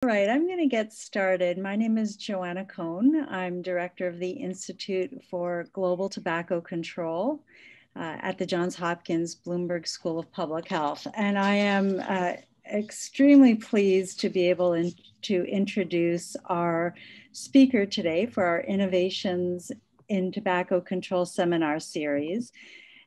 All right, I'm going to get started. My name is Joanna Cohn. I'm director of the Institute for Global Tobacco Control at the Johns Hopkins Bloomberg School of Public Health. And I am extremely pleased to be able to introduce our speaker today for our Innovations in Tobacco Control seminar series,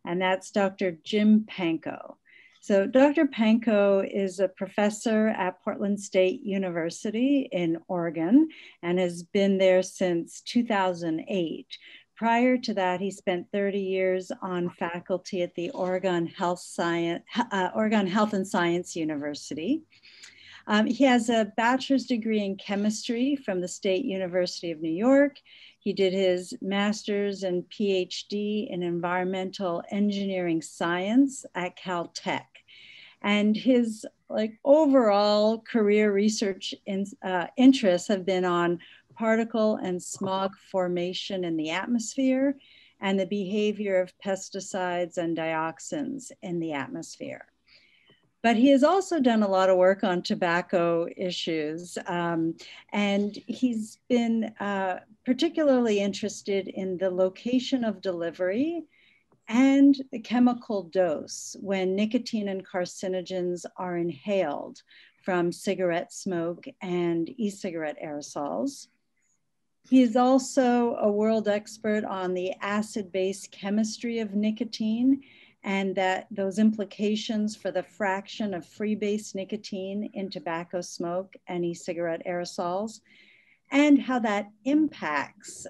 and that's Dr. Jim Pankow. So Dr. Pankow is a professor at Portland State University in Oregon and has been there since 2008. Prior to that, he spent 30 years on faculty at the Oregon Health and Science University. He has a bachelor's degree in chemistry from the State University of New York. He did his master's and PhD in environmental engineering science at Caltech. And his overall career research interests have been on particle and smog formation in the atmosphere and the behavior of pesticides and dioxins in the atmosphere. But he has also done a lot of work on tobacco issues, and he's been particularly interested in the location of delivery and the chemical dose when nicotine and carcinogens are inhaled from cigarette smoke and e-cigarette aerosols. He is also a world expert on the acid-base chemistry of nicotine and those implications for the fraction of free-base nicotine in tobacco smoke and e-cigarette aerosols, and how that impacts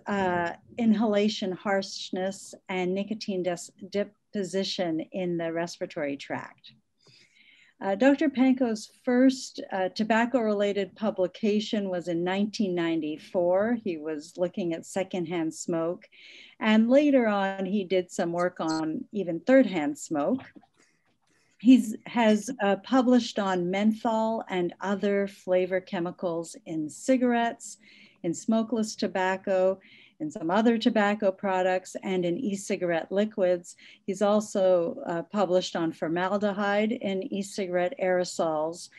inhalation harshness and nicotine deposition in the respiratory tract. Dr. Pankow's first tobacco-related publication was in 1994. He was looking at secondhand smoke, and later on he did some work on even third-hand smoke. He has published on menthol and other flavor chemicals in cigarettes, in smokeless tobacco, in some other tobacco products, and in e-cigarette liquids. He's also published on formaldehyde in e-cigarette aerosols.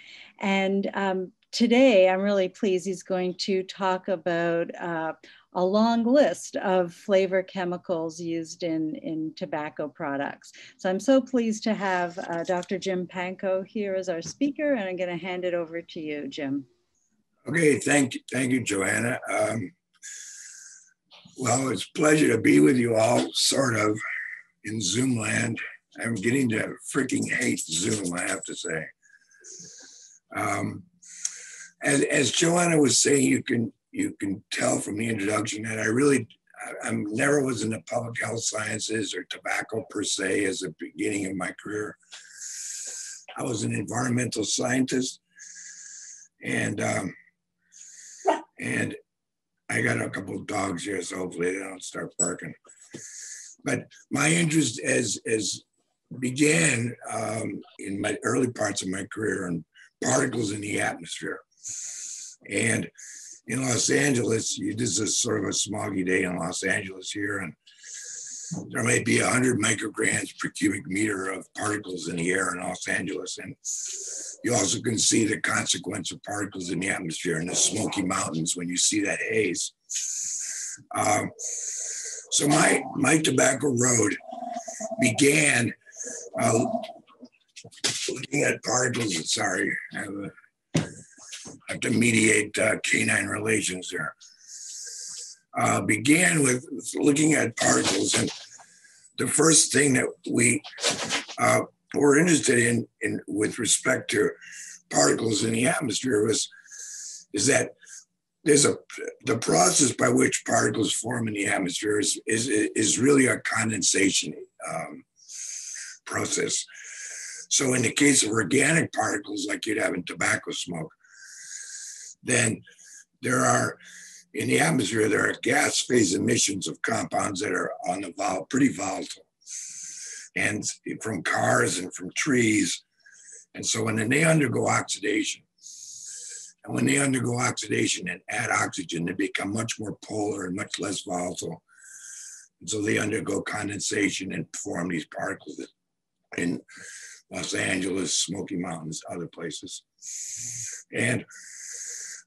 And today, I'm really pleased he's going to talk about a long list of flavor chemicals used in tobacco products. So I'm so pleased to have Dr. Jim Pankow here as our speaker, and I'm going to hand it over to you, Jim. Okay, thank you, Joanna. Well, it's a pleasure to be with you all, sort of, in Zoom land. I'm getting to freaking hate Zoom, I have to say. As Joanna was saying, you can tell from the introduction that I never was in the public health sciences or tobacco per se as the beginning of my career. I was an environmental scientist, and I got a couple of dogs here, so hopefully they don't start barking. But my interest as began in my early parts of my career in particles in the atmosphere. And in Los Angeles, this is sort of a smoggy day in Los Angeles here, and there may be 100 micrograms per cubic meter of particles in the air in Los Angeles. And you also can see the consequence of particles in the atmosphere in the Smoky Mountains when you see that haze. So my tobacco road began looking at particles. Sorry, I have to mediate canine relations there. Began with looking at particles, and the first thing that we were interested in with respect to particles in the atmosphere is that the process by which particles form in the atmosphere is really a condensation process. So in the case of organic particles, like you'd have in tobacco smoke, then in the atmosphere, there are gas phase emissions of compounds that are pretty volatile, and from cars and from trees. And so when they undergo oxidation, and add oxygen, they become much more polar and much less volatile. And so they undergo condensation and form these particles in Los Angeles, Smoky Mountains, other places. And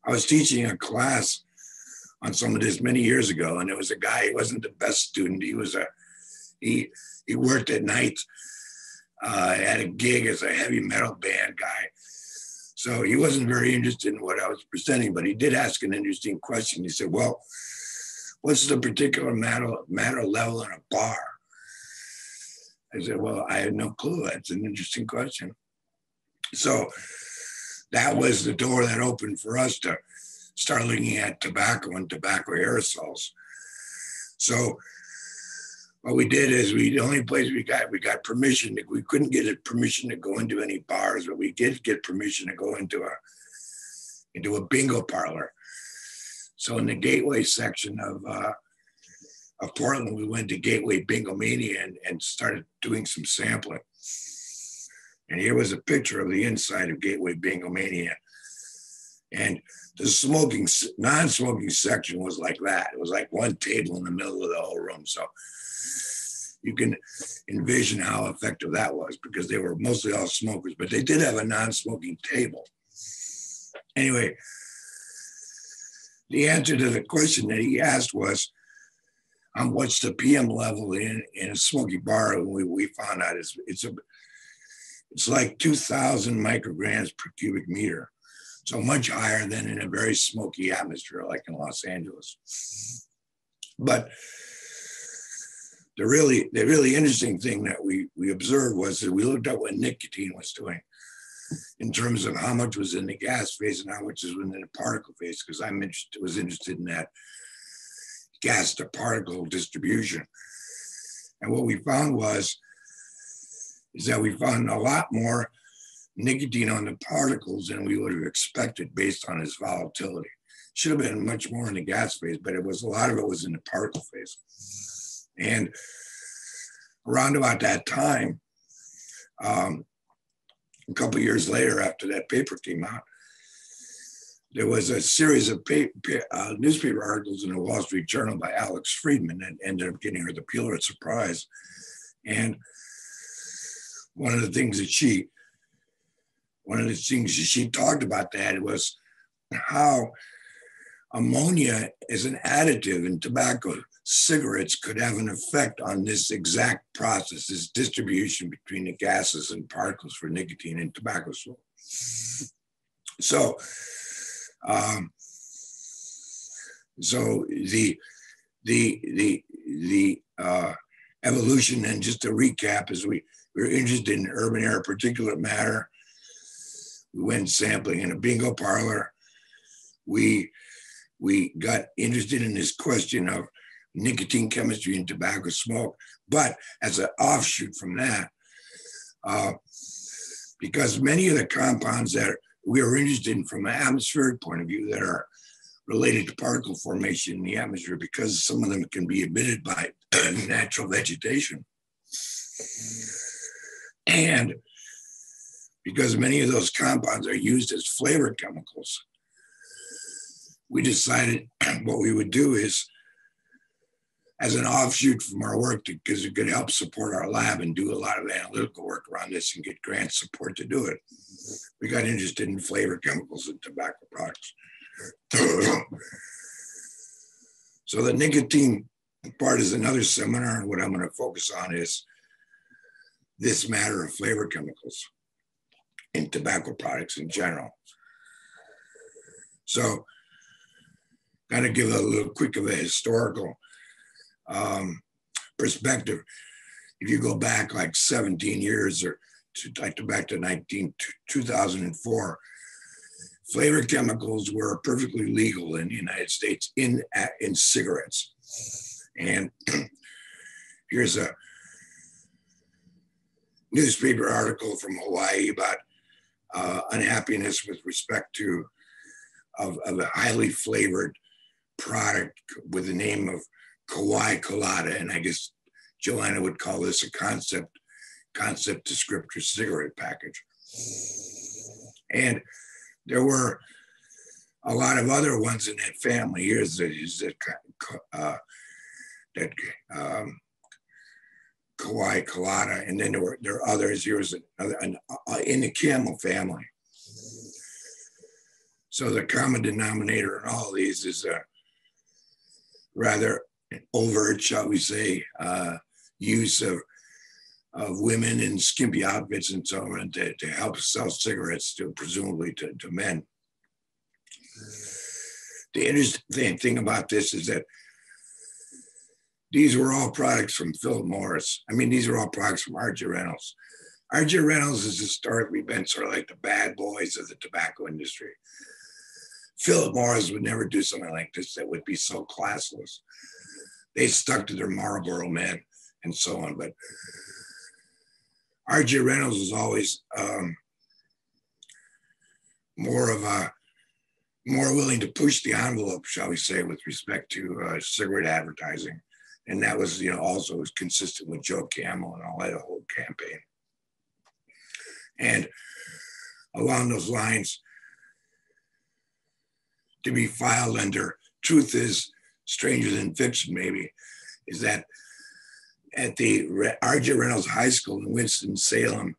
I was teaching a class on some of this many years ago, and there was a guy. He wasn't the best student. He worked at night, had a gig as a heavy metal band guy. So he wasn't very interested in what I was presenting, but he did ask an interesting question. He said, well, what's the particular matter level in a bar? I said, well, I had no clue. That's an interesting question. So that was the door that opened for us to start looking at tobacco and tobacco aerosols. So what we did is the only place we got permission, we couldn't get permission to go into any bars, but we did get permission to go into a bingo parlor. So in the Gateway section of Portland, we went to Gateway Bingo Mania and started doing some sampling. And here was a picture of the inside of Gateway Bingo Mania. And the non-smoking section was like that. It was like one table in the middle of the whole room. So you can envision how effective that was, because they were mostly all smokers, but they did have a non-smoking table. Anyway, the answer to the question that he asked was, what's the PM level in a smoky bar? And we found out it's like 2,000 micrograms per cubic meter. So much higher than in a very smoky atmosphere like in Los Angeles. But the really interesting thing that we observed was that we looked at what nicotine was doing in terms of how much was in the gas phase and how much was in the particle phase, because I was interested in that gas to particle distribution. And what we found is that we found a lot more nicotine on the particles than we would have expected based on its volatility. Should have been much more in the gas phase, but a lot of it was in the particle phase. And around about that time, a couple of years later, after that paper came out, there was a series of newspaper articles in the Wall Street Journal by Alex Friedman that ended up getting her the Pulitzer Prize. And one of the things that she talked about that was how ammonia as an additive in tobacco cigarettes could have an effect on this exact process, this distribution between the gases and particles for nicotine in tobacco smoke. So the evolution, and just to recap, is we were interested in urban air particulate matter. We went sampling in a bingo parlor. We got interested in this question of nicotine chemistry in tobacco smoke, but as an offshoot from that, because many of the compounds that we are interested in from an atmospheric point of view that are related to particle formation in the atmosphere, because some of them can be emitted by natural vegetation. And because many of those compounds are used as flavor chemicals, we decided what we would do is, as an offshoot from our work, because it could help support our lab and do a lot of analytical work around this and get grant support to do it, we got interested in flavor chemicals in tobacco products. So the nicotine part is another seminar, and what I'm going to focus on is this matter of flavor chemicals in tobacco products in general. So, kind of give a little quick of a historical perspective. If you go back like 17 years or back to 2004, flavor chemicals were perfectly legal in the United States in cigarettes. And here's a newspaper article from Hawaii about unhappiness with respect to of a highly flavored product with the name of Kauai Colada, and I guess Joanna would call this a concept descriptor cigarette package. And there were a lot of other ones in that family. Here's that Kauai Colada, and then there are others. Here's another in the Camel family. So the common denominator in all of these is a rather overt, shall we say, use of women in skimpy outfits and so on to help sell cigarettes to presumably to men. The interesting thing about this is that these were all products from Philip Morris. I mean, these are all products from R.J. Reynolds. R.J. Reynolds has historically been sort of like the bad boys of the tobacco industry. Philip Morris would never do something like this that would be so classless. They stuck to their Marlboro men and so on. But R.J. Reynolds was always more willing to push the envelope, shall we say, with respect to cigarette advertising. And that was, also was consistent with Joe Camel and all that whole campaign. And along those lines, to be filed under Truth is Stranger Than Fiction, maybe, is that at the R.J. Reynolds High School in Winston-Salem,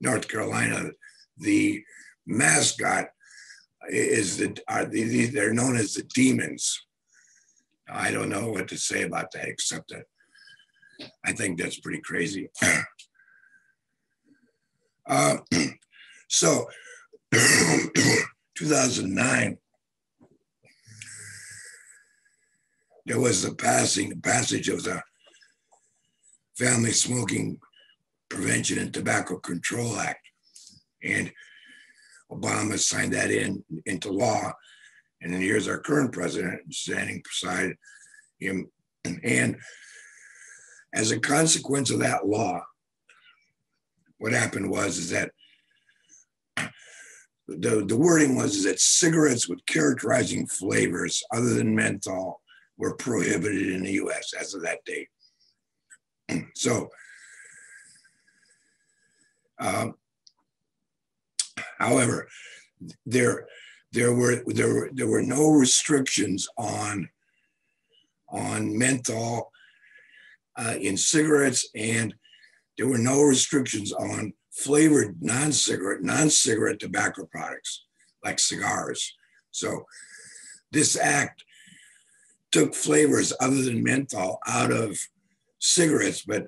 North Carolina, the mascot is they're known as the Demons. I don't know what to say about that, except that I think that's pretty crazy. So 2009, there was the passage of the Family Smoking Prevention and Tobacco Control Act. And Obama signed that into law. And then here's our current president standing beside him. And as a consequence of that law, what happened is that the wording was that cigarettes with characterizing flavors other than menthol were prohibited in the US as of that date. So, however, there were no restrictions on menthol in cigarettes, and there were no restrictions on flavored non-cigarette tobacco products like cigars. So this act took flavors other than menthol out of cigarettes, but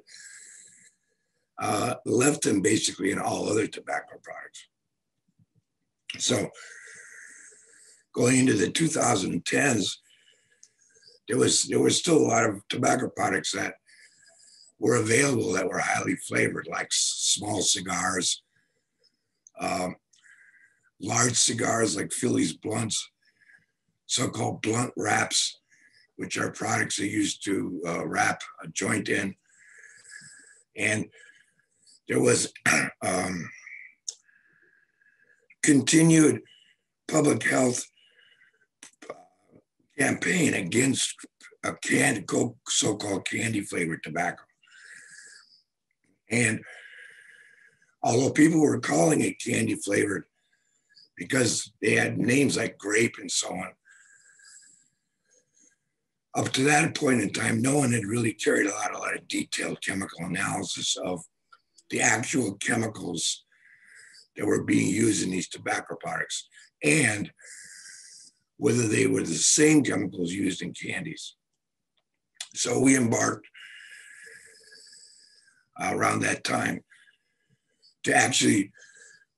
left them basically in all other tobacco products. So going into the 2010s, there was still a lot of tobacco products that were available that were highly flavored, like small cigars, large cigars like Phillies blunts, so-called blunt wraps, which are products they used to wrap a joint in. And there was continued public health campaign against a so-called candy flavored tobacco. And although people were calling it candy flavored because they had names like grape and so on, up to that point in time, no one had really carried a lot of detailed chemical analysis of the actual chemicals that were being used in these tobacco products and whether they were the same chemicals used in candies. So we embarked around that time to actually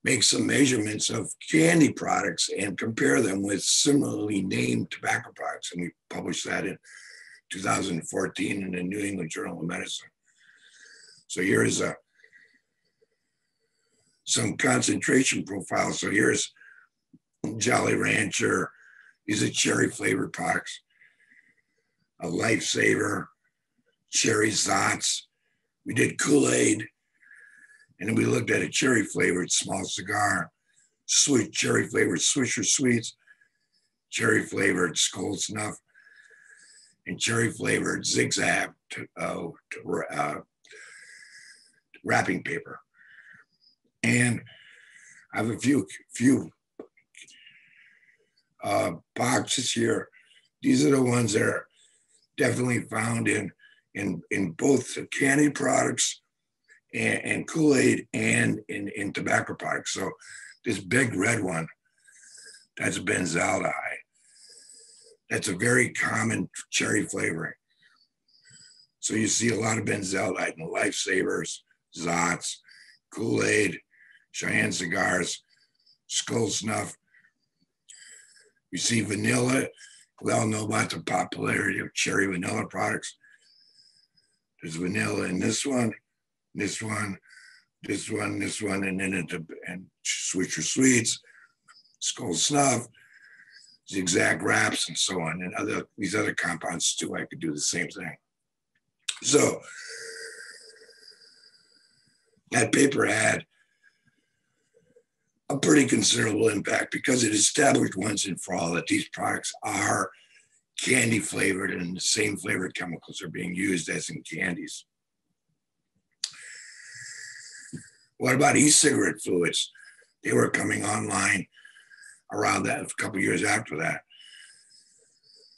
make some measurements of candy products and compare them with similarly named tobacco products. And we published that in 2014 in the New England Journal of Medicine. So here's some concentration profiles. So here's Jolly Rancher. These are cherry flavored products. A Lifesaver, Cherry Zots. We did Kool-Aid. And then we looked at a cherry flavored small cigar, sweet cherry flavored Swisher Sweets, cherry flavored Skull Snuff, and cherry flavored Zigzag wrapping paper. And I have a few boxes here. These are the ones that are definitely found in both the candy products and Kool-Aid and in tobacco products. So this big red one, That's benzaldehyde. That's a very common cherry flavoring. So you see a lot of benzaldehyde in Lifesavers, Zots, Kool-Aid, Cheyenne cigars, Skull Snuff. You see vanilla. We all know about the popularity of cherry vanilla products. There's vanilla in this one, this one, this one, this one, and then and Swisher Sweets, Skull Snuff, Zigzag Wraps, and so on, and these other compounds too. I could do the same thing. So that paper had a pretty considerable impact because it established once and for all that these products are candy flavored and the same flavored chemicals are being used as in candies. What about e-cigarette fluids? They were coming online around that, a couple of years after that.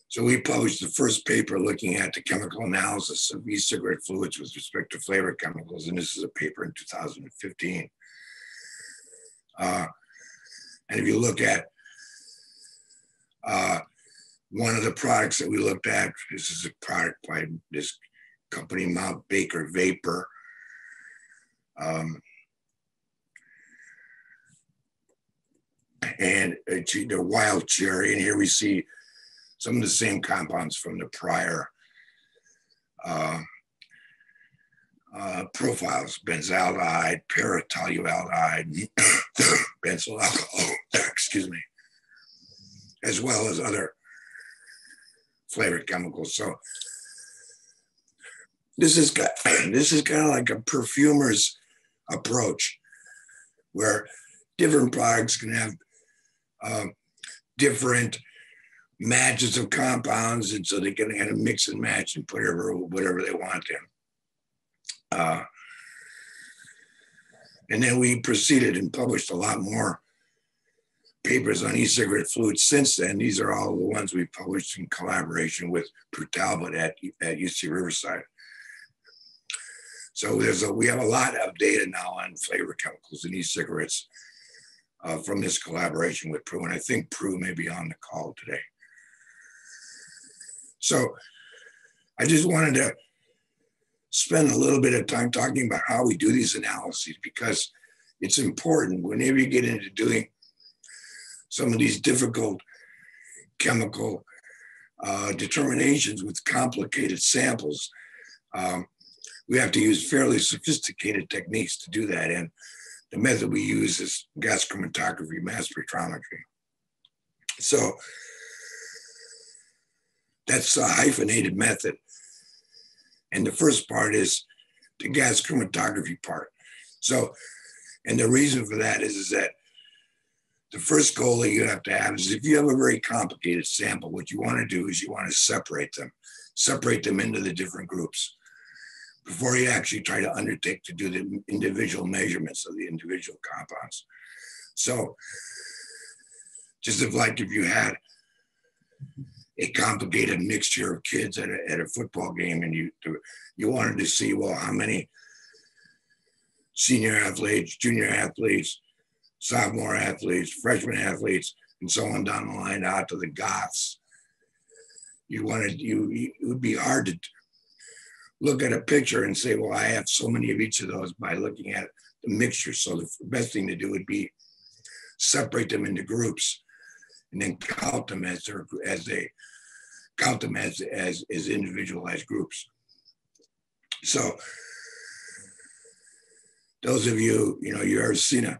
So we published the first paper looking at the chemical analysis of e-cigarette fluids with respect to flavored chemicals, and this is a paper in 2015. And if you look at one of the products that we looked at, this is a product by this company, Mount Baker Vapor. And the wild cherry, and here we see some of the same compounds from the prior profiles: benzaldehyde, paratolualdehyde, benzyl alcohol, excuse me, as well as other flavored chemicals. So this is kind of like a perfumer's approach, where different products can have different matches of compounds, and so they can kind of mix and match and put whatever they want in. And then we proceeded and published a lot more papers on e-cigarette fluids since then. These are all the ones we published in collaboration with Prue Talbot at UC Riverside. So we have a lot of data now on flavor chemicals in e-cigarettes from this collaboration with Prue, and I think Prue may be on the call today. So I just wanted to spend a little bit of time talking about how we do these analyses, because it's important whenever you get into doing some of these difficult chemical determinations with complicated samples. We have to use fairly sophisticated techniques to do that. And the method we use is gas chromatography, mass spectrometry. So that's a hyphenated method. And the first part is the gas chromatography part. So, and the reason for that is that the first goal that you have to have is, if you have a very complicated sample, what you want to do is you want to separate them into the different groups before you actually try to undertake to do the individual measurements of the individual compounds. So just if you had a complicated mixture of kids at a football game, and you wanted to see, well, how many senior athletes, junior athletes, sophomore athletes, freshman athletes, and so on down the line out to the Goths. It would be hard to look at a picture and say, well, I have so many of each of those by looking at the mixture. So the best thing to do would be separate them into groups and then count them as individualized groups. So those of you, you ever seen a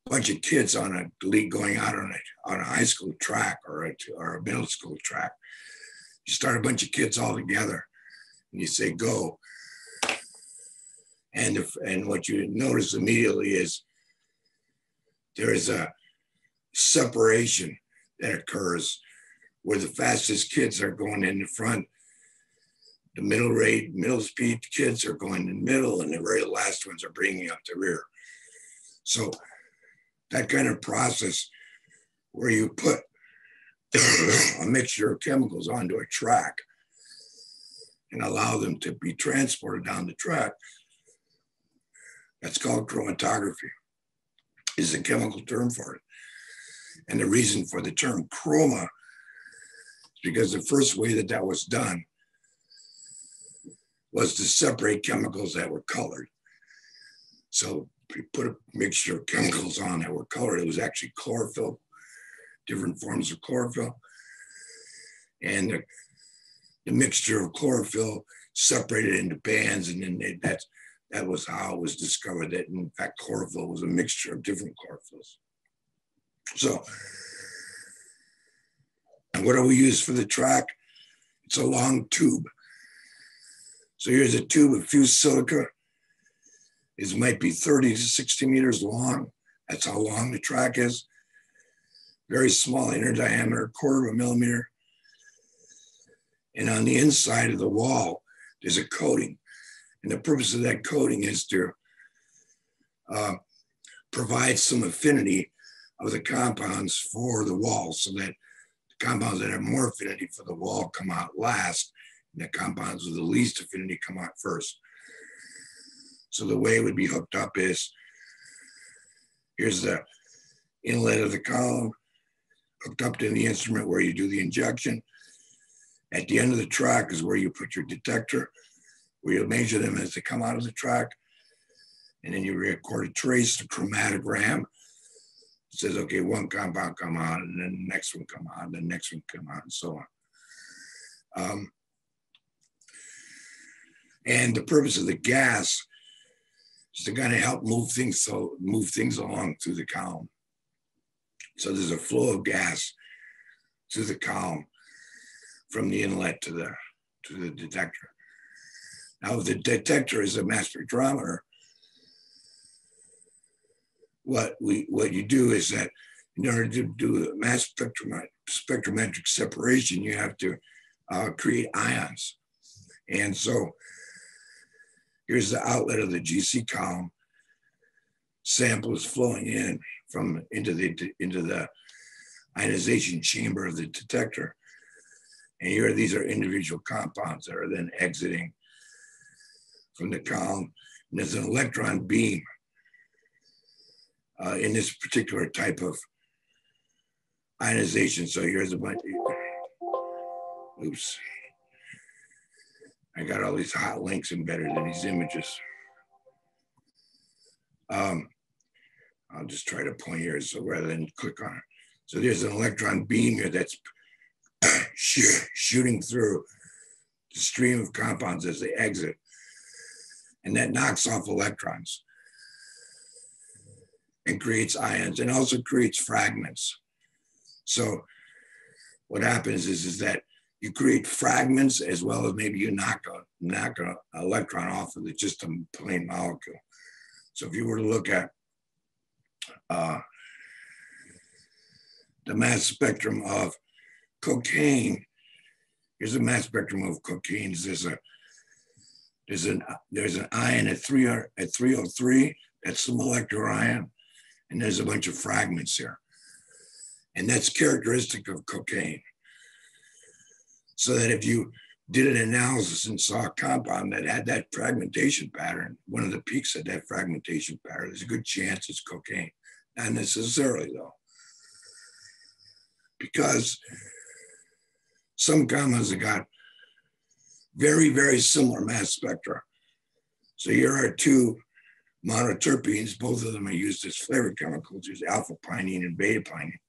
bunch of kids on a league going out on a high school track or a middle school track. You start a bunch of kids all together and you say, go. And what you notice immediately is there is a separation that occurs where the fastest kids are going in the front, the middle speed kids are going in the middle, and the very last ones are bringing up the rear. So that kind of process where you put a mixture of chemicals onto a track and allow them to be transported down the track, that's called chromatography, is a chemical term for it. And the reason for the term chroma is because the first way that that was done was to separate chemicals that were colored. So we put a mixture of chemicals on that were colored. It was actually chlorophyll, different forms of chlorophyll. And the mixture of chlorophyll separated into bands, and then that was how it was discovered that, in fact, chlorophyll was a mixture of different chlorophylls. So, and what do we use for the track? It's a long tube. So here's a tube of fused silica. It might be 30 to 60 meters long. That's how long the track is. Very small inner diameter, 1/4 of a millimeter. And on the inside of the wall, there's a coating. And the purpose of that coating is to provide some affinity of the compounds for the wall, so that the compounds that have more affinity for the wall come out last, and the compounds with the least affinity come out first. So the way it would be hooked up is, here's the inlet of the column, hooked up to the instrument where you do the injection. At the end of the track is where you put your detector, where you measure them as they come out of the track. And then you record a trace, a chromatogram. It says, okay, one compound come out, and then the next one come out, and the next one come out, and so on. And the purpose of the gas is to kind of help move things along through the column. So there's a flow of gas through the column from the inlet to the detector. Now, if the detector is a mass spectrometer, what you do is that in order to do a mass spectrometric separation, you have to create ions. And so here's the outlet of the GC column. Sample is flowing in into the ionization chamber of the detector. And here, these are individual compounds that are then exiting from the column. And there's an electron beam in this particular type of ionization. So here's a bunch. Oops. I got all these hot links embedded in these images. I'll just try to point here, so rather than click on it. So there's an electron beam here that's shooting through the stream of compounds as they exit. And that knocks off electrons and creates ions, and also creates fragments. So what happens is that you create fragments, as well as maybe you knock an electron off of just a plain molecule. So if you were to look at the mass spectrum of cocaine, here's a mass spectrum of cocaine. There's an ion at 303. That's the molecular ion, and there's a bunch of fragments here, and that's characteristic of cocaine. So that if you did an analysis and saw a compound that had that fragmentation pattern, one of the peaks had that fragmentation pattern, there's a good chance it's cocaine. Not necessarily, though, because some compounds have got very, very similar mass spectra. So here are two monoterpenes. Both of them are used as flavor chemicals. There's alpha pinene and beta pinene.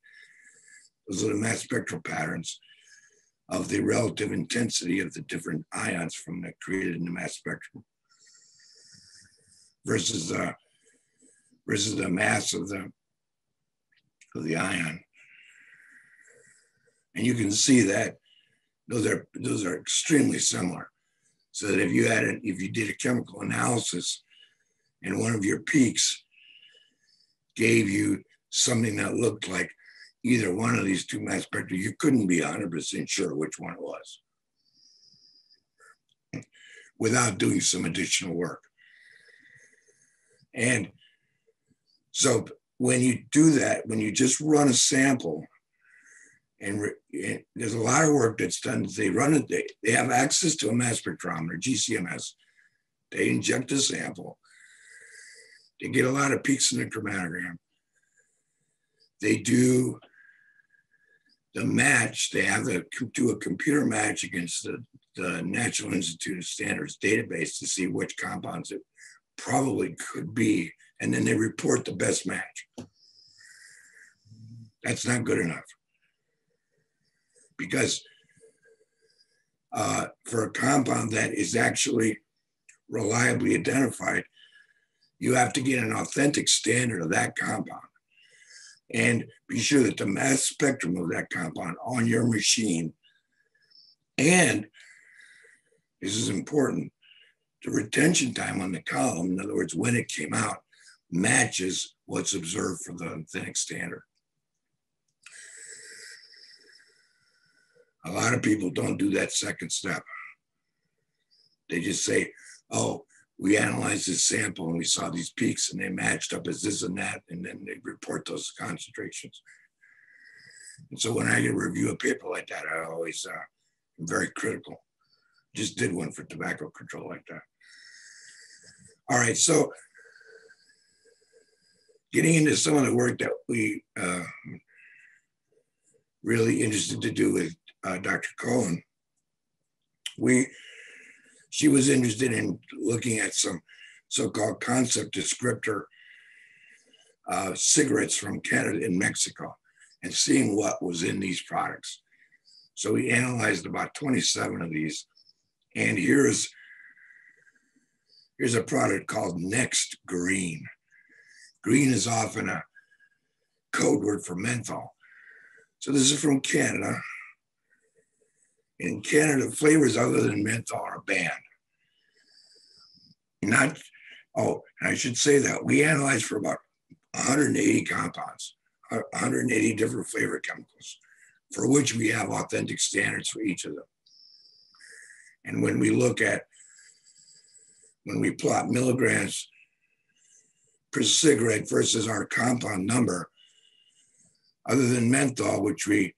Those are the mass spectral patterns of the relative intensity of the different ions from that created in the mass spectrum versus the mass of the ion. And you can see that those are extremely similar. So that if you did a chemical analysis and one of your peaks gave you something that looked like either one of these two mass spectra, you couldn't be 100% sure which one it was without doing some additional work. And so when you do that, when you just run a sample, and there's a lot of work that's done. They run it. They have access to a mass spectrometer, GCMS. They inject a sample. They get a lot of peaks in the chromatogram. They do the match, they have to do a computer match against the National Institute of Standards database to see which compounds it probably could be. And then they report the best match. That's not good enough. Because for a compound that is actually reliably identified, you have to get an authentic standard of that compound and be sure that the mass spectrum of that compound on your machine, and this is important, the retention time on the column, in other words, when it came out, matches what's observed for the authentic standard. A lot of people don't do that second step. They just say, oh, we analyzed this sample and we saw these peaks and they matched up as this and that, and then they report those concentrations. And so when I review a paper like that, I always am very critical. Just did one for tobacco control like that. All right, so getting into some of the work that we really interested to do with Dr. Cohen, she was interested in looking at some so-called concept descriptor cigarettes from Canada and Mexico and seeing what was in these products. So we analyzed about 27 of these. And here's a product called Next Green. Green is often a code word for menthol. So this is from Canada. In Canada, flavors other than menthol are banned. And I should say that we analyzed for about 180 compounds, 180 different flavor chemicals, for which we have authentic standards for each of them. And when we plot milligrams per cigarette versus our compound number, other than menthol, which we're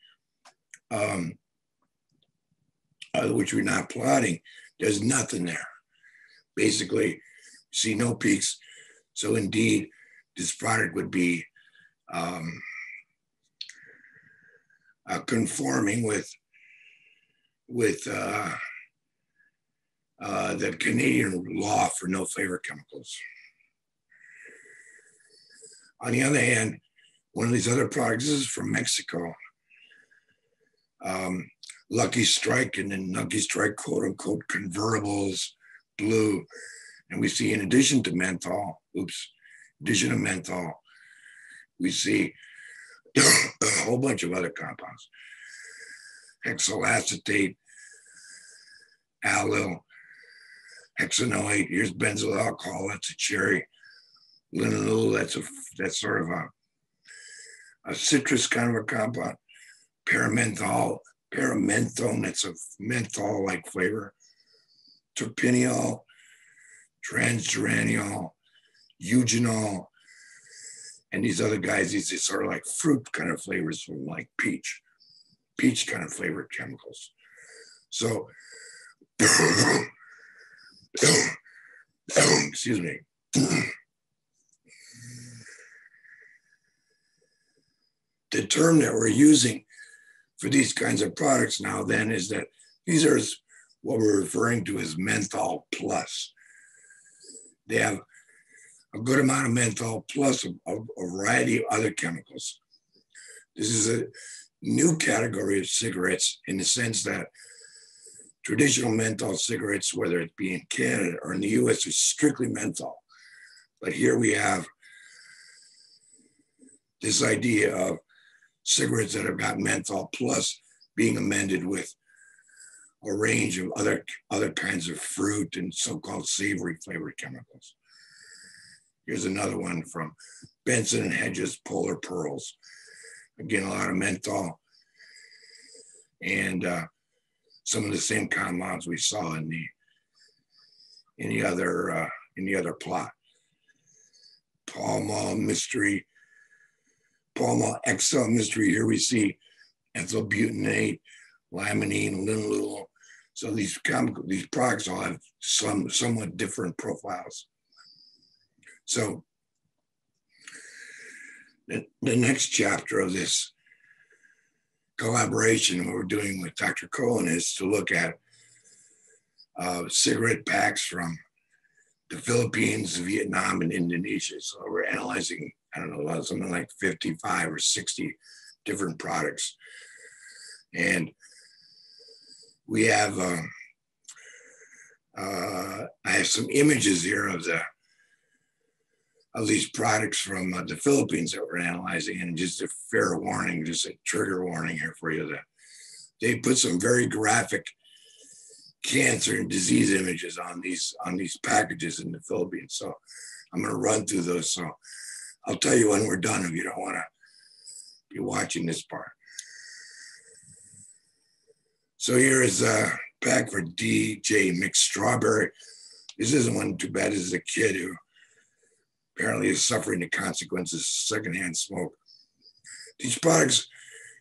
not plotting, there's nothing there. Basically, see no peaks. So indeed, this product would be conforming with the Canadian law for no flavor chemicals. On the other hand, one of these other products, this is from Mexico, Lucky Strike, and then Lucky Strike, quote unquote, convertibles, blue. And we see in addition to menthol, we see a whole bunch of other compounds. Hexyl acetate, allyl, hexanoate, here's benzyl alcohol, that's a cherry. Linalool, that's sort of a citrus kind of a compound. Paramenthone, that's a menthol-like flavor. Terpineol, transgeraniol, eugenol, and these other guys, these are sort of like fruit kind of flavors from like peach kind of flavored chemicals. So, excuse me. The term that we're using for these kinds of products now then is that these are what we're referring to as menthol plus. They have a good amount of menthol plus a variety of other chemicals. This is a new category of cigarettes in the sense that traditional menthol cigarettes, whether it be in Canada or in the US, are strictly menthol. But here we have this idea of cigarettes that have got menthol plus being amended with a range of other kinds of fruit and so-called savory flavored chemicals. Here's another one from Benson and Hedges Polar Pearls. Again, a lot of menthol and some of the same compounds we saw in the other plot. Pall Mall Mystery, Pall Mall XL Mystery. Here we see ethyl butanate, limonene, linalool. So these products all have somewhat different profiles. So the next chapter of this collaboration what we're doing with Dr. Cohen is to look at cigarette packs from the Philippines, Vietnam, and Indonesia. So we're analyzing, I don't know, something like 55 or 60 different products. And we have, I have some images here of these products from the Philippines that we're analyzing, and just a fair warning, just a trigger warning here for you that they put some very graphic cancer and disease images on these packages in the Philippines. So I'm going to run through those. So I'll tell you when we're done if you don't want to be watching this part. So here is a pack for DJ Mixed Strawberry. This isn't one too bad. This is a kid who apparently is suffering the consequences of secondhand smoke. These products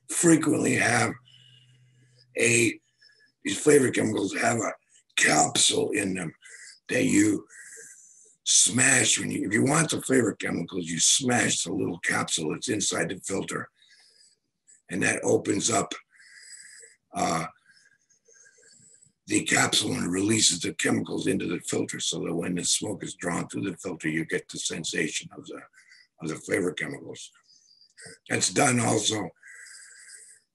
frequently have these flavor chemicals have a capsule in them that you smash if you want the flavor chemicals, you smash the little capsule that's inside the filter, and that opens up the capsule and releases the chemicals into the filter, so that when the smoke is drawn through the filter, you get the sensation of the flavor chemicals. That's done also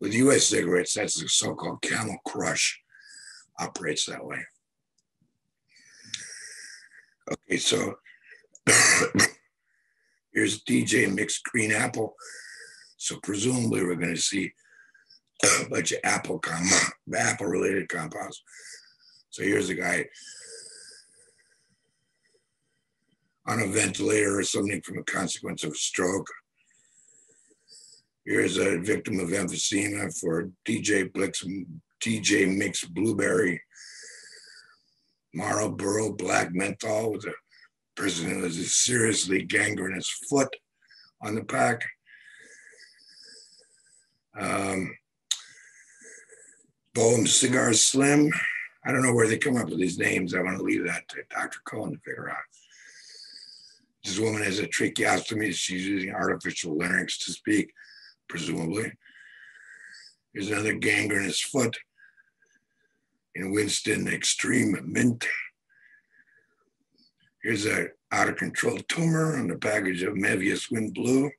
with U.S. cigarettes. That's the so-called Camel Crush, operates that way. Okay, so here's DJ Mixed Green Apple. So presumably we're going to see a bunch of apple-related compounds. So here's a guy on a ventilator or something from a consequence of a stroke. Here's a victim of emphysema for DJ Mixed Blueberry, Marlboro Black Menthol with a person who has a seriously gangrenous foot on the pack. Bohem Cigar Slim. I don't know where they come up with these names. I want to leave that to Dr. Cohen to figure out. This woman has a tracheostomy. She's using artificial larynx to speak, presumably. Here's another gangrenous foot in Winston Extreme Mint. Here's an out-of-control tumor on the package of Mevius Wind Blue.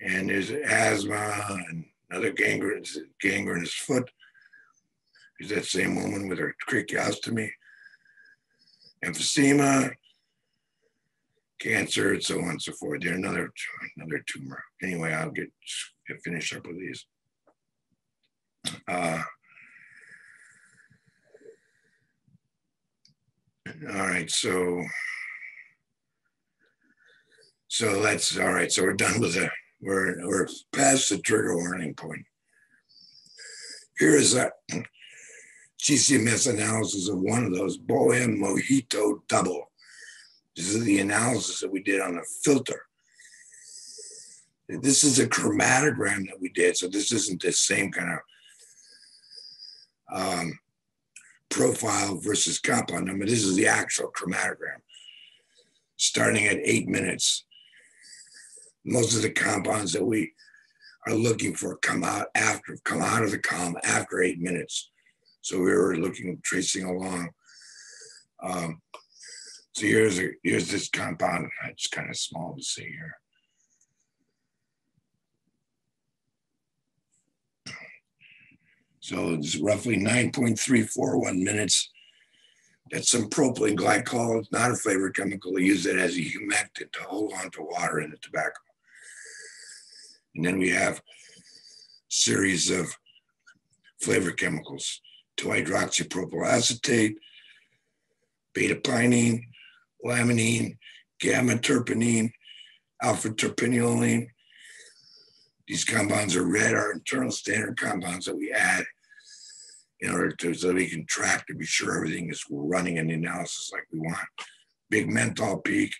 And there's asthma and another gangrenous foot. There's that same woman with her tracheostomy, emphysema, cancer, and so on and so forth. There's another tumor. Anyway, I'll finish up with these. All right, so that's all right. So we're done with we're past the trigger warning point. Here is a GCMS analysis of one of those Bohem Mojito Double. This is the analysis that we did on the filter. This is a chromatogram that we did, so this isn't the same kind of profile versus compound number. This is the actual chromatogram, starting at 8 minutes. Most of the compounds that we are looking for come out of the column after 8 minutes. So we were tracing along. So here's this compound. It's kind of small to see here. So it's roughly 9.341 minutes. That's some propylene glycol. It's not a flavor chemical. We use it as a humectant to hold on to water in the tobacco. And then we have a series of flavor chemicals: 2-hydroxypropyl acetate, beta-pinene, laminine, gamma-terpenine, alpha-terpineoline. These compounds are red, our internal standard compounds that we add in order so we can track to be sure everything is running in the analysis like we want. Big menthol peak,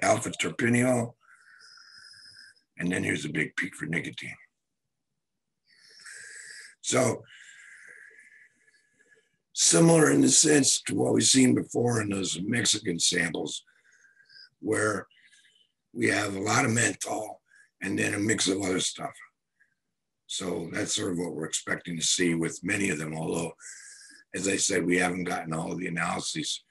alpha terpineol, and then here's a big peak for nicotine. So similar in the sense to what we've seen before in those Mexican samples, where we have a lot of menthol and then a mix of other stuff. So that's sort of what we're expecting to see with many of them, although, as I said, we haven't gotten all of the analyses.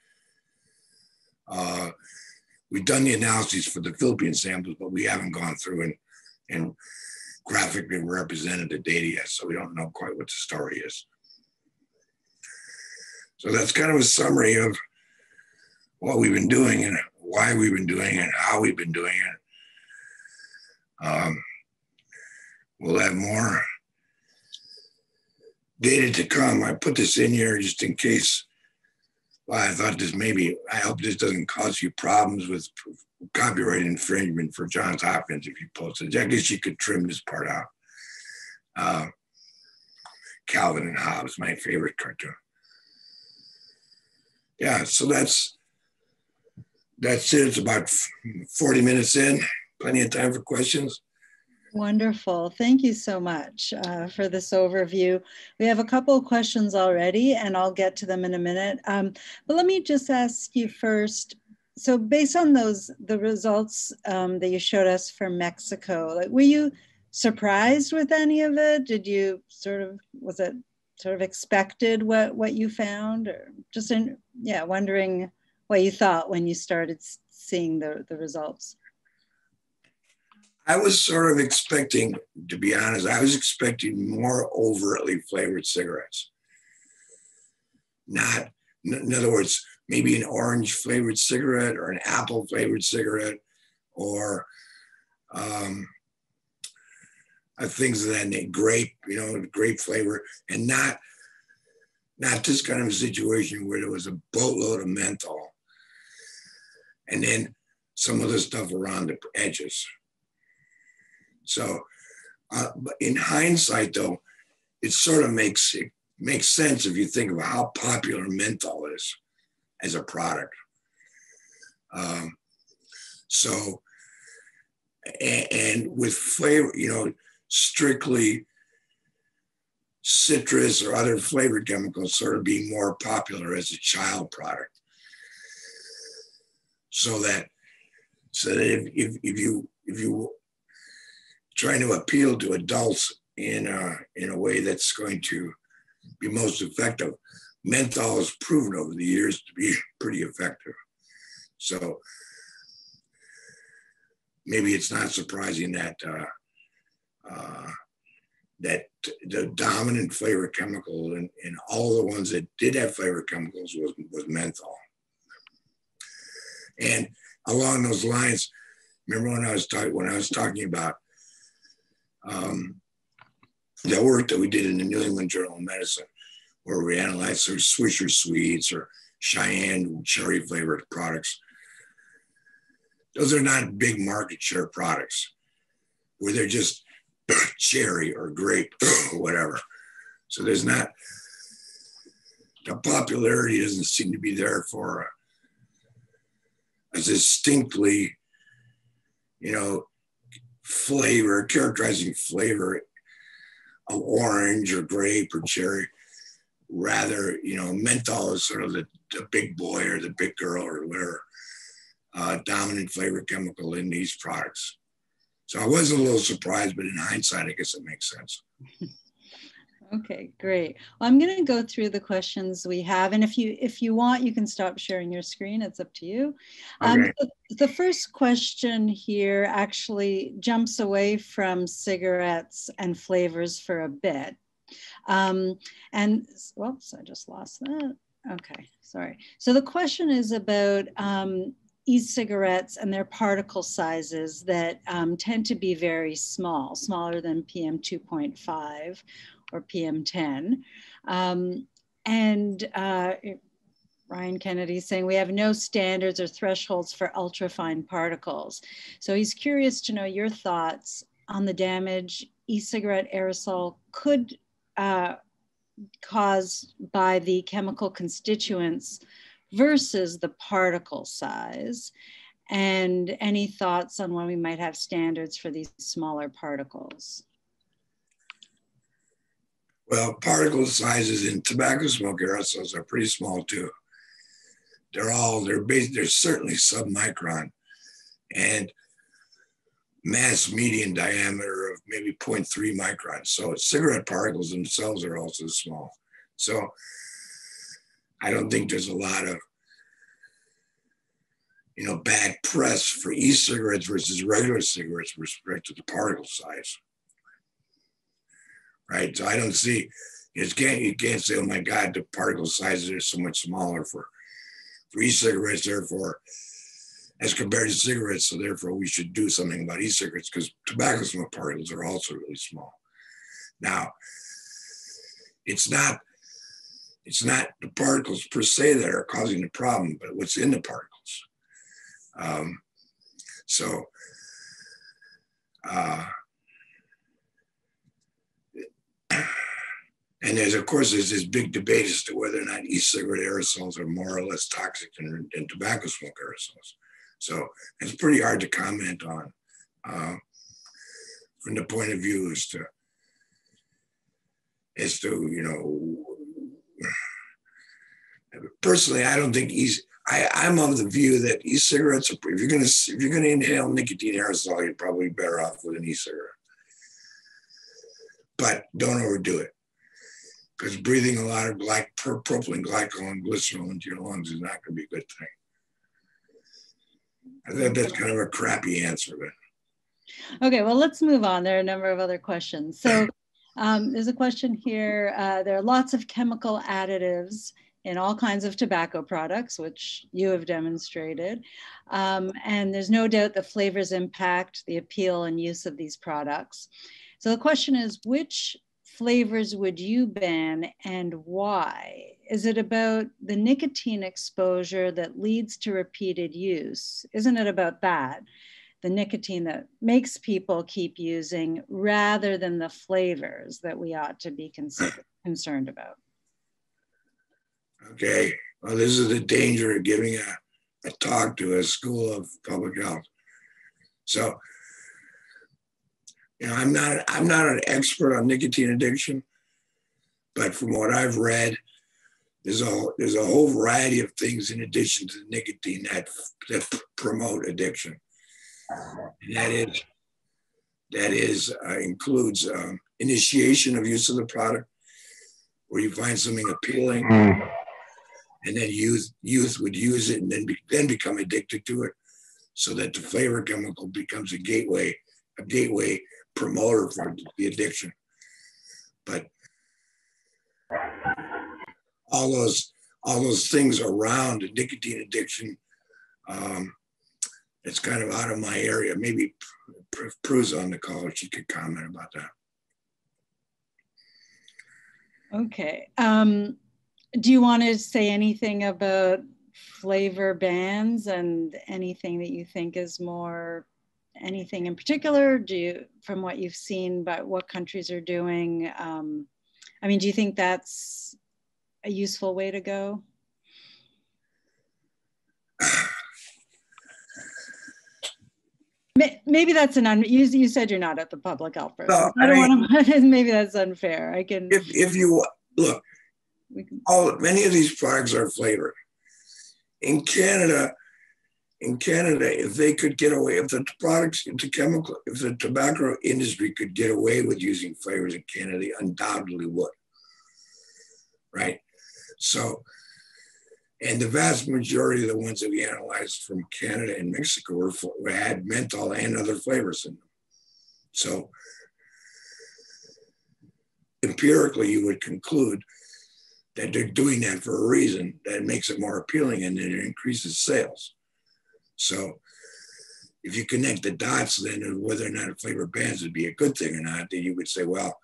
We've done the analyses for the Philippine samples, but we haven't gone through and graphically represented the data yet, so we don't know quite what the story is. So that's kind of a summary of what we've been doing and why we've been doing it and how we've been doing it. We'll have more data to come. I put this in here just in case. Well, I thought this maybe, I hope this doesn't cause you problems with copyright infringement for Johns Hopkins if you post it. I guess you could trim this part out. Calvin and Hobbes, my favorite cartoon. Yeah, so that's it. It's about 40 minutes in. Plenty of time for questions. Wonderful. Thank you so much for this overview. We have a couple of questions already, and I'll get to them in a minute. But let me just ask you first. So based on the results that you showed us from Mexico, like, were you surprised with any of it? Did you was it sort of expected what you found? Or just wondering what you thought when you started seeing the results. I was sort of expecting, to be honest, I was expecting more overtly flavored cigarettes. Not, in other words, maybe an orange flavored cigarette or an apple flavored cigarette or things of that nature, grape, grape flavor, and not this kind of a situation where there was a boatload of menthol and then some other stuff around the edges. So, but in hindsight, though, it sort of makes sense if you think of how popular menthol is as a product. So, and with flavor, strictly citrus or other flavored chemicals sort of being more popular as a child product. So that if you trying to appeal to adults in a way that's going to be most effective, menthol has proven over the years to be pretty effective. So maybe it's not surprising that that the dominant flavor chemical in all the ones that did have flavor chemicals was menthol. And along those lines, remember when I was talking about the work that we did in the New England Journal of Medicine, where we analyzed sort of Swisher Sweets or Cheyenne cherry flavored products. Those are not big market share products where they're just cherry or grape or whatever. So there's not, the popularity doesn't seem to be there for a distinctly, flavor, characterizing flavor of orange or grape or cherry. Rather, menthol is sort of the big boy or the big girl or whatever, dominant flavor chemical in these products. So I was a little surprised, but in hindsight, I guess it makes sense. Okay, great. Well, I'm going to go through the questions we have, and if you want, you can stop sharing your screen. It's up to you. Okay. The first question here actually jumps away from cigarettes and flavors for a bit. And whoops, I just lost that. Okay, sorry. So the question is about e-cigarettes and their particle sizes that tend to be very small, smaller than PM 2.5 or PM 10. Ryan Kennedy saying we have no standards or thresholds for ultrafine particles. So he's curious to know your thoughts on the damage e-cigarette aerosol could cause by the chemical constituents versus the particle size, and any thoughts on when we might have standards for these smaller particles. Well, particle sizes in tobacco smoke aerosols are pretty small too. They're certainly submicron, and mass median diameter of maybe 0.3 microns. So cigarette particles themselves are also small. So I don't think there's a lot of, bad press for e-cigarettes versus regular cigarettes with respect to the particle size. Right? So I don't see, you can't say, oh my God, the particle sizes are so much smaller for e-cigarettes, therefore, as compared to cigarettes, so therefore we should do something about e-cigarettes, because tobacco smoke particles are also really small. Now, it's not the particles per se that are causing the problem, but what's in the particles. And of course, there's this big debate as to whether or not e-cigarette aerosols are more or less toxic than tobacco smoke aerosols. So it's pretty hard to comment on from the point of view as to personally, I don't think I'm of the view that e-cigarettes, if you're gonna inhale nicotine aerosol, you're probably better off with an e-cigarette. But don't overdo it, because breathing a lot of propylene glycol and glycerol into your lungs is not going to be a good thing. I think that's kind of a crappy answer, but. Okay, well, let's move on. There are a number of other questions. So there's a question here. There are lots of chemical additives in all kinds of tobacco products, which you have demonstrated. And there's no doubt that flavors impact the appeal and use of these products. So the question is, which flavors would you ban and why? Is it about the nicotine exposure that leads to repeated use? Isn't it about that? The nicotine that makes people keep using rather than the flavors that we ought to be concerned about? Okay, well, this is the danger of giving a talk to a school of public health. So, I'm not an expert on nicotine addiction, but from what I've read, there's a whole variety of things in addition to nicotine that promote addiction. And that includes initiation of use of the product, where you find something appealing, and then youth would use it and then become addicted to it, so that the flavor chemical becomes a gateway promoter for the addiction. But all those things around nicotine addiction, it's kind of out of my area. Maybe Prue's on the call, she could comment about that. Okay. Do you want to say anything about flavor bans and anything that you think is more, anything in particular? From what you've seen, but what countries are doing? I mean, do you think that's a useful way to go? Maybe that's you said you're not at the public health person. No, I don't want to, maybe that's unfair. I can. If you look, many of these products are flavored. In Canada, if they could get away, if the tobacco industry could get away with using flavors in Canada, they undoubtedly would. Right? So, and the vast majority of the ones that we analyzed from Canada and Mexico had menthol and other flavors in them. So, empirically, you would conclude that they're doing that for a reason, that makes it more appealing and that it increases sales. So, if you connect the dots then of whether or not flavor bans would be a good thing or not, then you would say, well,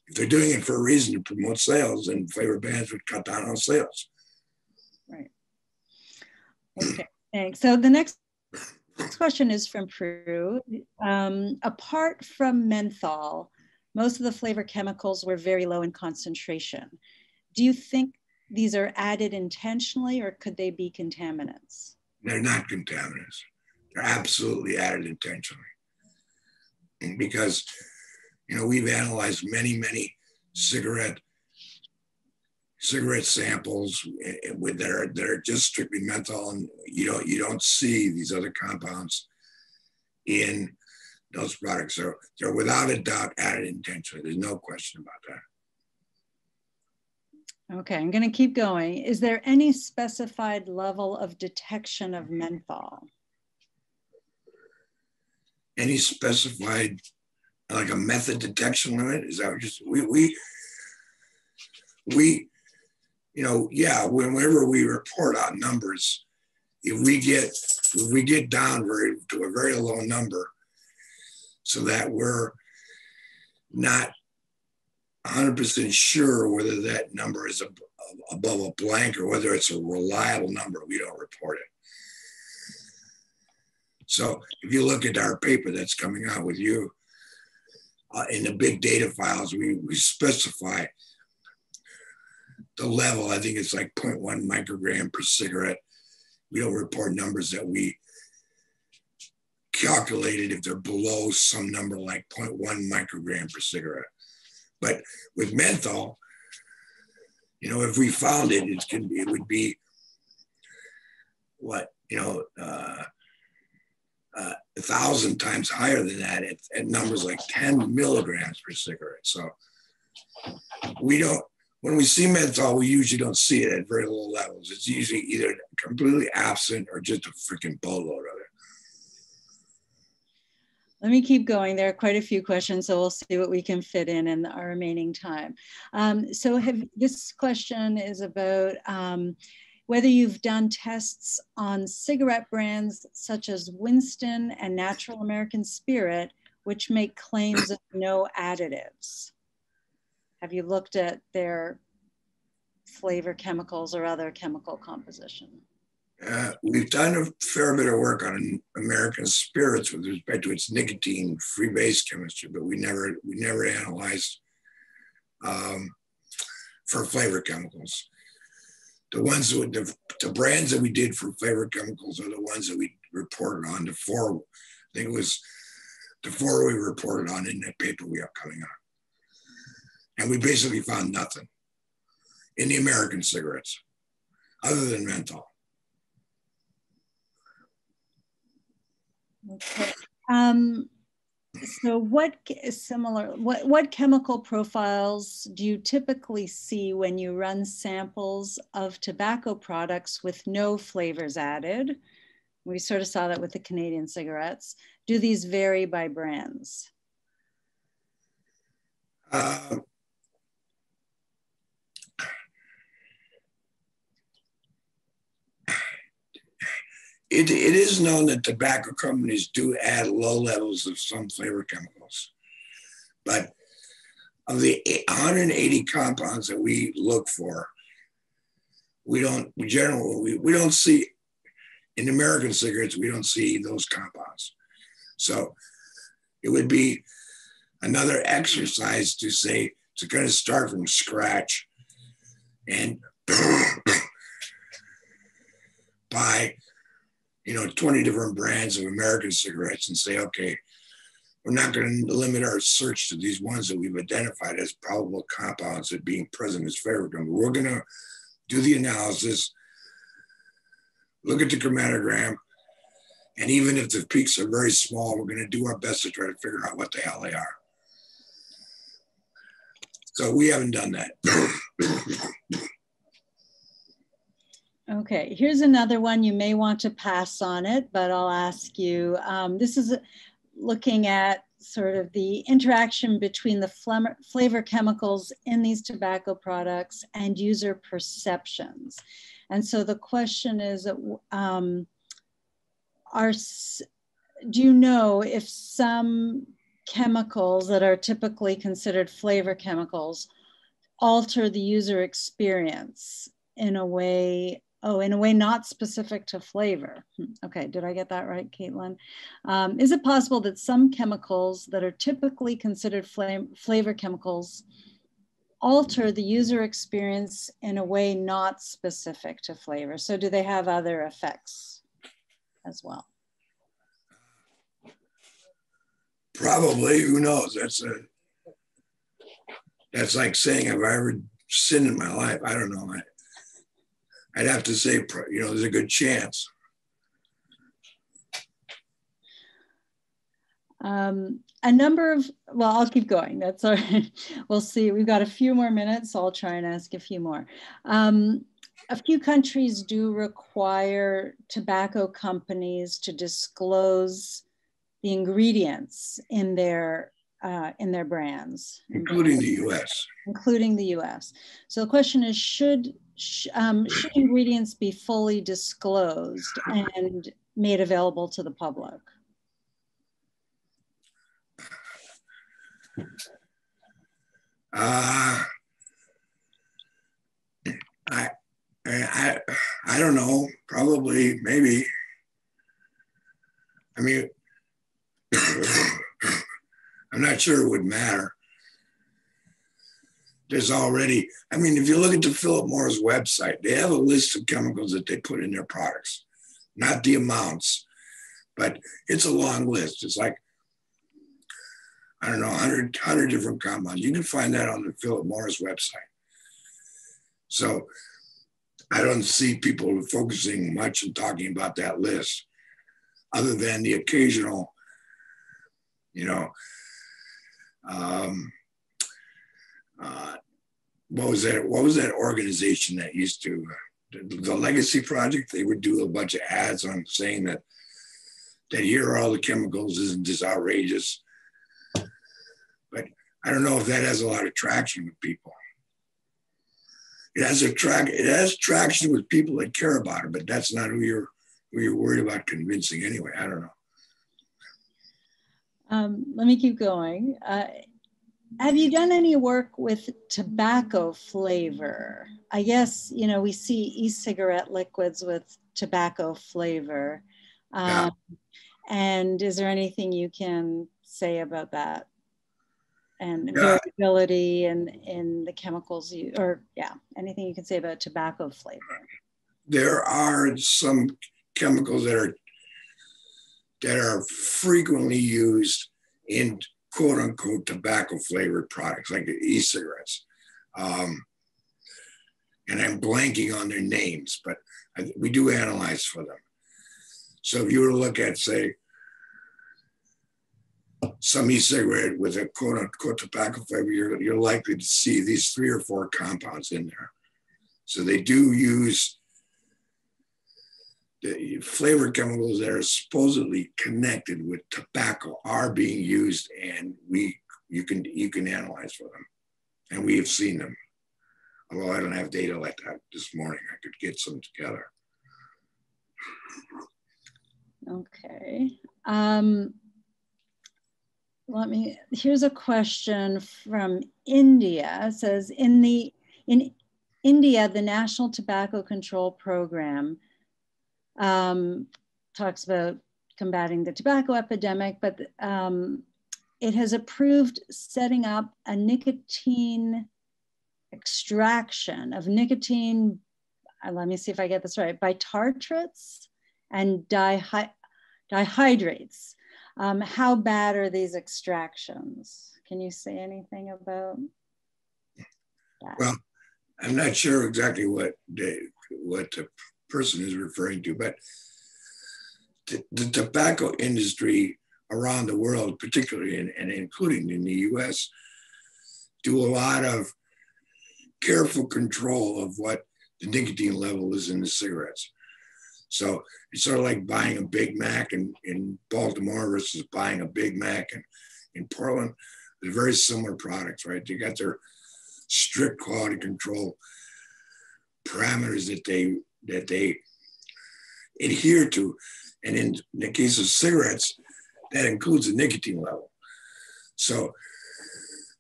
if they're doing it for a reason to promote sales, then flavor bans would cut down on sales. Right. Okay, thanks. So the next question is from Prue. Apart from menthol, most of the flavor chemicals were very low in concentration. Do you think these are added intentionally, or could they be contaminants? They're not contaminants. They're absolutely added intentionally. Because, we've analyzed many cigarette samples that are just strictly menthol, and you don't see these other compounds in those products are, they're without a doubt added intentionally. There's no question about that. Okay, I'm going to keep going. Is there any specified level of detection of menthol? Any specified, like a method detection limit? Is that just we you know, yeah, whenever we report out numbers, if we get down to a very low number, so that we're not 100% sure whether that number is above a blank or whether it's a reliable number, we don't report it. So if you look at our paper that's coming out with you, in the big data files, we specify the level. I think it's like 0.1 microgram per cigarette. We don't report numbers that we calculated if they're below some number like 0.1 microgram per cigarette. But with menthol, you know, if we found it, it would be what, you know, 1,000 times higher than that at numbers like 10 milligrams per cigarette. So we don't, when we see menthol, we usually don't see it at very low levels. It's usually either completely absent or just a freaking boatload of it. Let me keep going. There are quite a few questions, so we'll see what we can fit in our remaining time. This question is about whether you've done tests on cigarette brands such as Winston and Natural American Spirit, which make claims of no additives. Have you looked at their flavor chemicals or other chemical composition? We've done a fair bit of work on American Spirits with respect to its nicotine free base chemistry, but we never analyzed for flavor chemicals. The ones with the brands that we did for flavor chemicals are the ones that we reported on. I think it was the four we reported on in that paper we have coming out. And we basically found nothing in the American cigarettes other than menthol. Okay. So what chemical profiles do you typically see when you run samples of tobacco products with no flavors added? We sort of saw that with the Canadian cigarettes. Do these vary by brands? It is known that tobacco companies do add low levels of some flavor chemicals, but of the 180 compounds that we look for, we don't see in American cigarettes, we don't see those compounds. So it would be another exercise to say, to kind of start from scratch and buy 20 different brands of American cigarettes and say, okay, we're not going to limit our search to these ones that we've identified as probable compounds that being present as flavor chemicals. We're going to do the analysis, look at the chromatogram, and even if the peaks are very small, we're going to do our best to try to figure out what the hell they are. So we haven't done that. Okay, here's another one. You may want to pass on it, but I'll ask you. This is looking at sort of the interaction between the flavor chemicals in these tobacco products and user perceptions. And so the question is, do you know if some chemicals that are typically considered flavor chemicals alter the user experience in a way not specific to flavor? Okay, did I get that right, Caitlin? Is it possible that some chemicals that are typically considered flavor chemicals alter the user experience in a way not specific to flavor? So do they have other effects as well? Probably, who knows? That's like saying, have I ever sinned in my life? I don't know. I'd have to say, there's a good chance. A number of, well, I'll keep going. That's all right. We'll see. We've got a few more minutes, so I'll try and ask a few more. A few countries do require tobacco companies to disclose the ingredients in their brands, including the U.S. Including the U.S. So the question is, should ingredients be fully disclosed and made available to the public? I don't know. Probably, maybe. I mean, I'm not sure it would matter. There's already, I mean, if you look at the Philip Morris website, they have a list of chemicals that they put in their products, not the amounts, but it's a long list. It's like, I don't know, 100 different compounds. You can find that on the Philip Morris website. So I don't see people focusing much and talking about that list, other than the occasional, you know, what was that organization that used to, the Legacy Project? They would do a bunch of ads on saying that here are all the chemicals, isn't this outrageous? But I don't know if that has a lot of traction with people. It has traction with people that care about it, but that's not who you're worried about convincing anyway. I don't know. Let me keep going. Have you done any work with tobacco flavor? I guess, you know, we see e-cigarette liquids with tobacco flavor. Yeah. And is there anything you can say about that? And variability in the chemicals, anything you can say about tobacco flavor? There are some chemicals that are frequently used in quote unquote tobacco flavored products like e-cigarettes. And I'm blanking on their names, but we do analyze for them. So if you were to look at, say, some e-cigarette with a quote unquote tobacco flavor, you're likely to see these 3 or 4 compounds in there. So they do use the flavor chemicals that are supposedly connected with tobacco are being used, and you can analyze for them, and we have seen them. Although I don't have data like that this morning, I could get some together. Okay. Here's a question from India. It says, in India, the National Tobacco Control Program talks about combating the tobacco epidemic, but it has approved setting up a nicotine extraction of nicotine, let me see if I get this right, bitartrates and dihydrates. How bad are these extractions? Can you say anything about that? Well, I'm not sure exactly what the person is referring to, but the tobacco industry around the world, particularly and including in the US, do a lot of careful control of what the nicotine level is in the cigarettes. So it's sort of like buying a Big Mac in Baltimore versus buying a Big Mac in Portland. They're very similar products, right? They got their strict quality control parameters that they adhere to. And in the case of cigarettes, that includes the nicotine level. So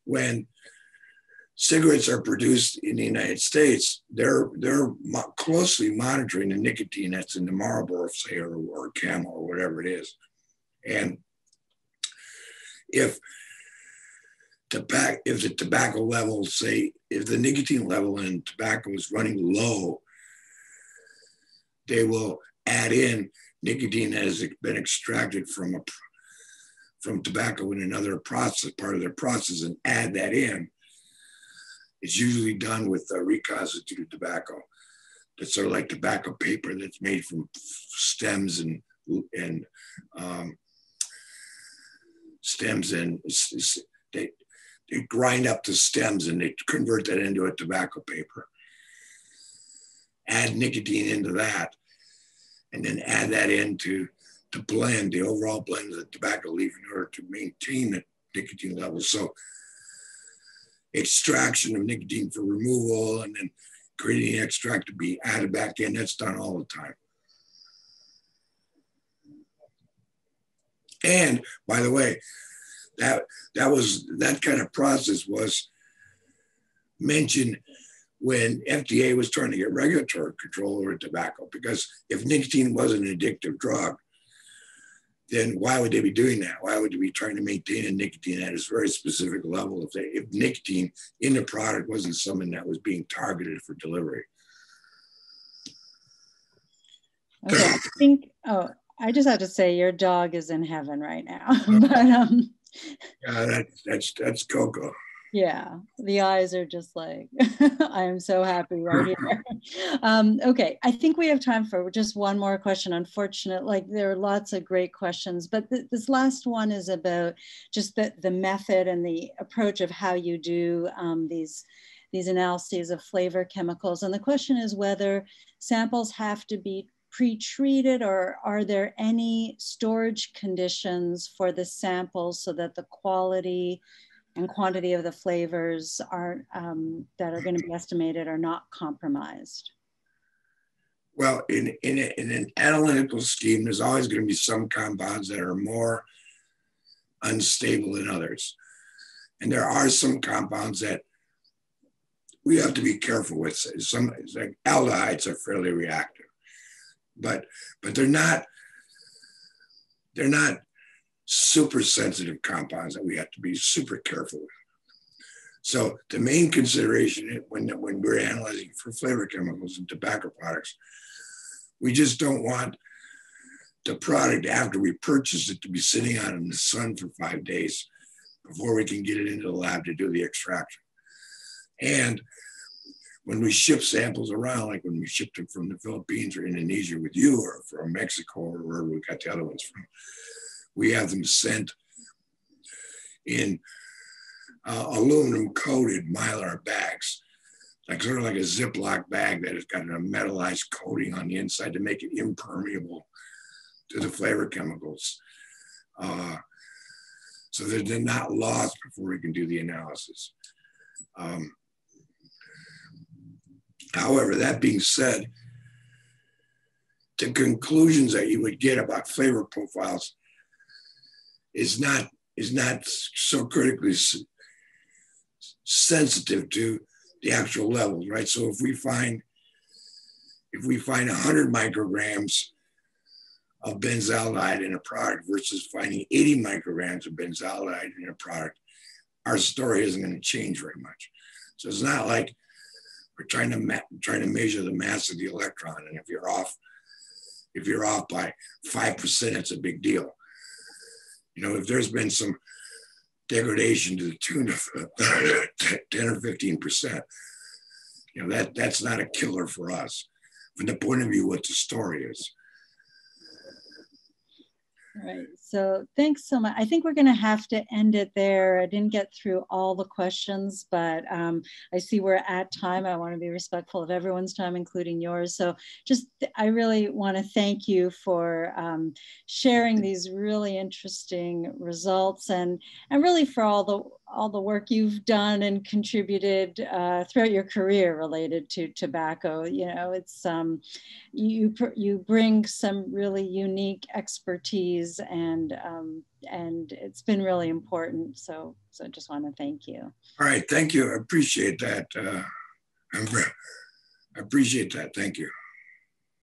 when cigarettes are produced in the United States, they're closely monitoring the nicotine that's in the Marlboro, say, or Camel, or whatever it is. And if the tobacco level, say, if the nicotine level in tobacco is running low, they will add in nicotine that has been extracted from tobacco in another process, part of their process, and add that in. It's usually done with reconstituted tobacco. That's sort of like tobacco paper that's made from stems and stems in. They grind up the stems and they convert that into a tobacco paper. Add nicotine into that, and then add that into the blend, the overall blend of the tobacco leaf in order to maintain the nicotine levels. So extraction of nicotine for removal and then creating extract to be added back in, that's done all the time. And by the way, that kind of process was mentioned when FDA was trying to get regulatory control over tobacco, because if nicotine was an addictive drug, then why would they be doing that? Why would they be trying to maintain a nicotine at a very specific level if nicotine in the product wasn't something that was being targeted for delivery? Okay, I think, oh, I just have to say your dog is in heaven right now. But yeah, that's Coco. yeah, the eyes are just like, I am so happy right here. Okay, I think we have time for just one more question. Unfortunately, like there are lots of great questions, but this last one is about just the method and the approach of how you do these analyses of flavor chemicals. And the question is whether samples have to be pre-treated, or are there any storage conditions for the samples so that the quality and quantity of the flavors are that are going to be estimated are not compromised? Well, in an analytical scheme, there's always going to be some compounds that are more unstable than others. And there are some compounds that we have to be careful with. Some, like aldehydes, are fairly reactive, but they're not super sensitive compounds that we have to be super careful with. So the main consideration when we're analyzing for flavor chemicals in tobacco products, we just don't want the product after we purchase it to be sitting out in the sun for 5 days before we can get it into the lab to do the extraction. And when we ship samples around, like when we shipped them from the Philippines or Indonesia with you, or from Mexico, or wherever we got the other ones from, we have them sent in aluminum coated Mylar bags, like sort of like a Ziploc bag that has got a metallized coating on the inside to make it impermeable to the flavor chemicals, so that they're not lost before we can do the analysis. However, that being said, the conclusions that you would get about flavor profiles is not so critically sensitive to the actual levels, right? So if we find 100 micrograms of benzaldehyde in a product versus finding 80 micrograms of benzaldehyde in a product, our story isn't going to change very much. So it's not like we're trying to measure the mass of the electron, and if you're off by 5%, it's a big deal. You know, if there's been some degradation to the tune of 10 or 15%, you know, that's not a killer for us from the point of view what the story is. Right. So thanks so much. I think we're going to have to end it there. I didn't get through all the questions, but I see we're at time. I want to be respectful of everyone's time, including yours. So I really want to thank you for sharing these really interesting results, and really for all the work you've done and contributed throughout your career related to tobacco. You know, it's you bring some really unique expertise, and it's been really important. So I just want to thank you. All right, thank you. I appreciate that. I appreciate that. Thank you.